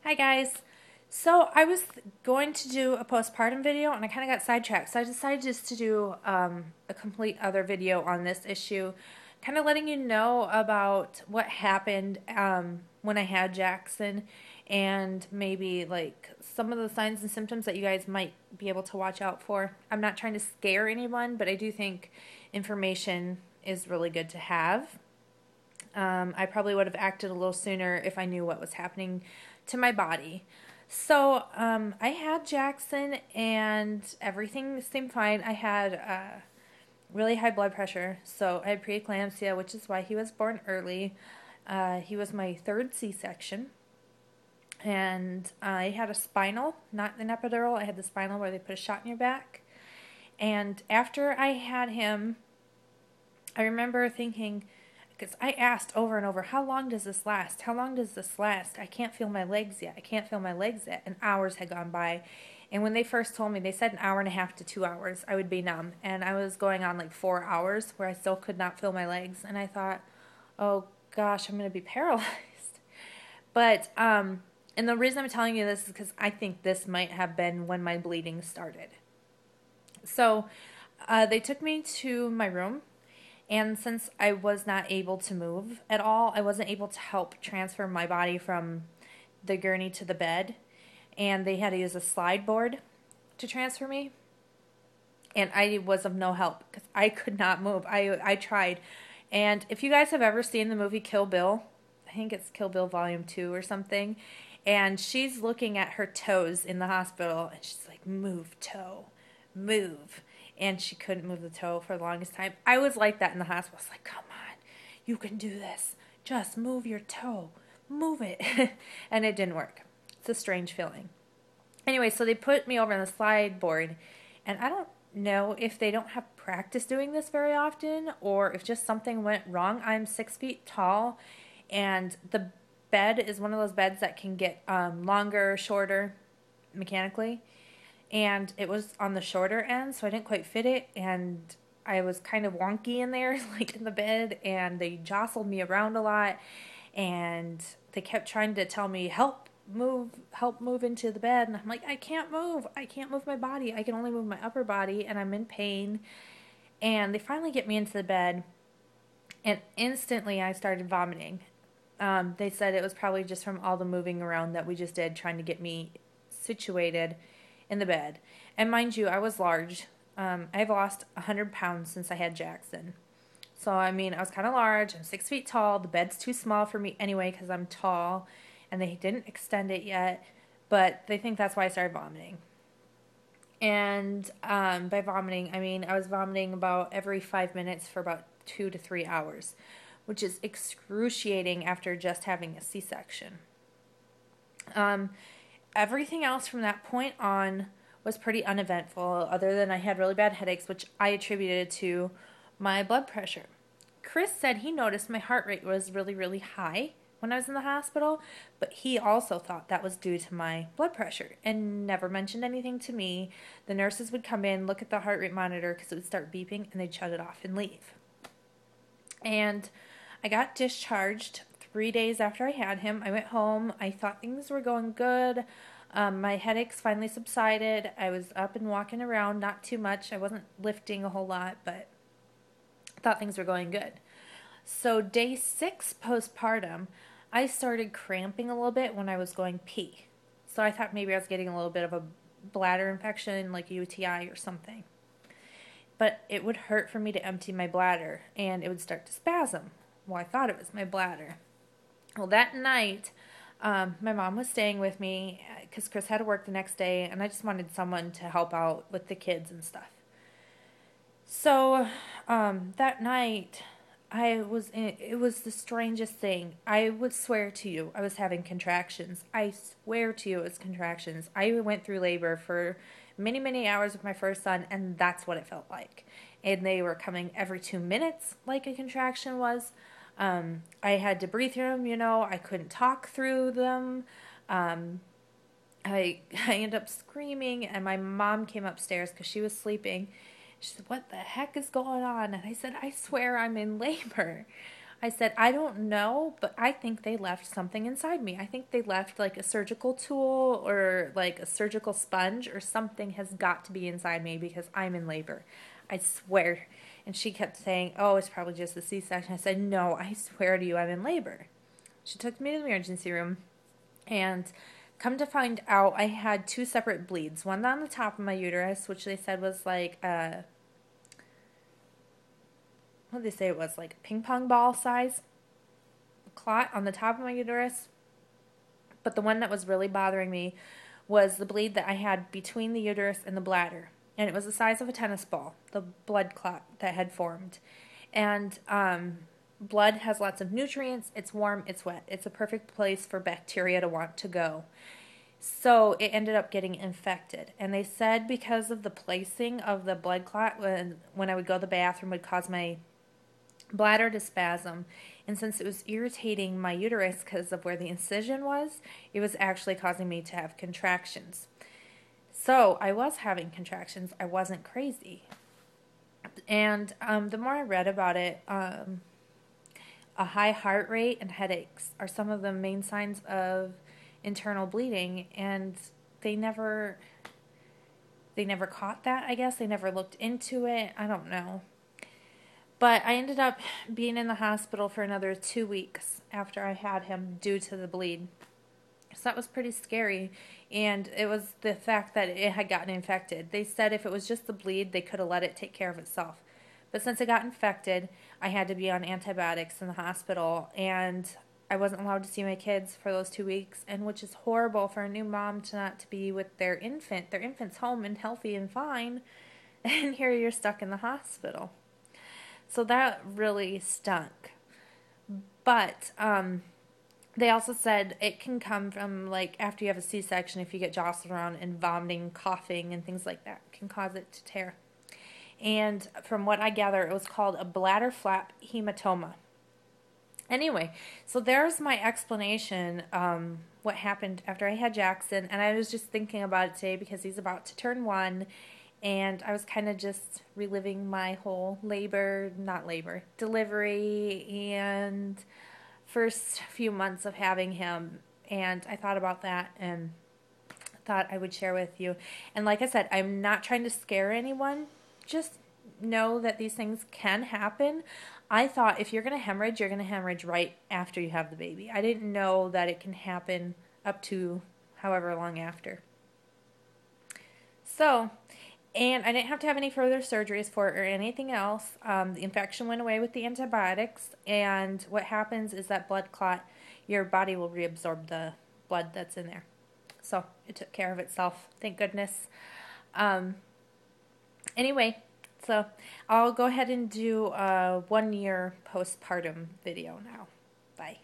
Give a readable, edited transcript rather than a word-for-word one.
Hi guys. So I was going to do a postpartum video and I kind of got sidetracked. So I decided just to do a complete other video on this issue, kind of letting you know about what happened when I had Jackson and maybe like some of the signs and symptoms that you guys might be able to watch out for. I'm not trying to scare anyone, but I do think information is really good to have. I probably would have acted a little sooner if I knew what was happening to my body. So I had Jackson and everything seemed fine. I had really high blood pressure, so I had preeclampsia, which is why he was born early. He was my third C-section. And I had a spinal, not an epidural. I had the spinal where they put a shot in your back. And after I had him, I remember thinking, because I asked over and over, how long does this last? How long does this last? I can't feel my legs yet. I can't feel my legs yet. And hours had gone by. And when they first told me, they said an hour and a half to 2 hours, I would be numb. And I was going on like 4 hours where I still could not feel my legs. And I thought, oh gosh, I'm going to be paralyzed. But, and the reason I'm telling you this is because I think this might have been when my bleeding started. So they took me to my room. And since I was not able to move at all, I wasn't able to help transfer my body from the gurney to the bed. And they had to use a slide board to transfer me. And I was of no help because I could not move. I tried. And if you guys have ever seen the movie Kill Bill, I think it's Kill Bill Volume 2 or something, and she's looking at her toes in the hospital, and she's like, move, toe, move. And she couldn't move the toe for the longest time. I was like that in the hospital. I was like, come on, you can do this. Just move your toe. Move it. And it didn't work. It's a strange feeling. Anyway, so they put me over on the slide board, and I don't know if they don't have practice doing this very often or if just something went wrong. I'm 6 feet tall, and the bed is one of those beds that can get longer, shorter mechanically. And it was on the shorter end, so I didn't quite fit it, and I was kind of wonky in there, like in the bed, and they jostled me around a lot, and they kept trying to tell me, help move into the bed, and I'm like, I can't move my body, I can only move my upper body, and I'm in pain. And they finally get me into the bed, and instantly I started vomiting. They said it was probably just from all the moving around that we just did trying to get me situated in the bed. And mind you, I was large. I've lost 100 pounds since I had Jackson. So, I mean, I was kind of large. I'm 6 feet tall. The bed's too small for me anyway because I'm tall. And they didn't extend it yet. But they think that's why I started vomiting. And by vomiting, I mean I was vomiting about every 5 minutes for about 2 to 3 hours, which is excruciating after just having a C-section. Everything else from that point on was pretty uneventful, other than I had really bad headaches, which I attributed to my blood pressure. Chris said he noticed my heart rate was really, really high when I was in the hospital, but he also thought that was due to my blood pressure and never mentioned anything to me. The nurses would come in, look at the heart rate monitor because it would start beeping, and they'd shut it off and leave. And I got discharged 3 days after I had him. I went home. I thought things were going good. My headaches finally subsided. I was up and walking around, not too much. I wasn't lifting a whole lot, but I thought things were going good. So day 6 postpartum, I started cramping a little bit when I was going pee. So I thought maybe I was getting a little bit of a bladder infection, like a UTI or something. But it would hurt for me to empty my bladder, and it would start to spasm. Well, I thought it was my bladder. Well, that night, my mom was staying with me because Chris had to work the next day, and I just wanted someone to help out with the kids and stuff. So that night, it was the strangest thing. I would swear to you, I was having contractions. I swear to you, it was contractions. I went through labor for many, many hours with my first son, and that's what it felt like. And they were coming every 2 minutes, like a contraction was. I had to breathe through them, I couldn't talk through them. I ended up screaming, and my mom came upstairs because she was sleeping. She said, what the heck is going on? And I said, I swear I'm in labor. I said, I don't know, but I think they left something inside me. I think they left like a surgical tool or like a surgical sponge or something has got to be inside me because I'm in labor. I swear. And she kept saying, oh, it's probably just a C-section. I said, no, I swear to you, I'm in labor. She took me to the emergency room, and come to find out, I had 2 separate bleeds. One on the top of my uterus, which they said was like what did they say it was, like a ping pong ball size clot on the top of my uterus. But the one that was really bothering me was the bleed that I had between the uterus and the bladder. And it was the size of a tennis ball, the blood clot that had formed. And blood has lots of nutrients. It's warm, it's wet. It's a perfect place for bacteria to want to go. So it ended up getting infected. And they said because of the placing of the blood clot, when I would go to the bathroom, would cause my bladder to spasm. And since it was irritating my uterus because of where the incision was, it was actually causing me to have contractions. So I was having contractions. I wasn't crazy. And the more I read about it, a high heart rate and headaches are some of the main signs of internal bleeding, and they never caught that, I guess. They never looked into it. I don't know. But I ended up being in the hospital for another 2 weeks after I had him due to the bleed. So that was pretty scary. And it was the fact that it had gotten infected. They said if it was just the bleed, they could have let it take care of itself. But since it got infected, I had to be on antibiotics in the hospital. And I wasn't allowed to see my kids for those 2 weeks. And which is horrible for a new mom to not to be with their infant. Their infant's home and healthy and fine. And here you're stuck in the hospital. So that really stunk. But they also said it can come from, like, after you have a C-section, if you get jostled around and vomiting, coughing, and things like that can cause it to tear. And from what I gather, it was called a bladder flap hematoma. Anyway, so there's my explanation, what happened after I had Jackson. And I was just thinking about it today because he's about to turn 1. And I was kind of just reliving my whole delivery and first few months of having him. And I thought about that and thought I would share with you. And like I said, I'm not trying to scare anyone. Just know that these things can happen. I thought if you're going to hemorrhage, you're going to hemorrhage right after you have the baby. I didn't know that it can happen up to however long after. So, and I didn't have to have any further surgeries for it or anything else. The infection went away with the antibiotics. And what happens is that blood clot, your body will reabsorb the blood that's in there. So it took care of itself. Thank goodness. Anyway, so I'll go ahead and do a 1-year postpartum video now. Bye.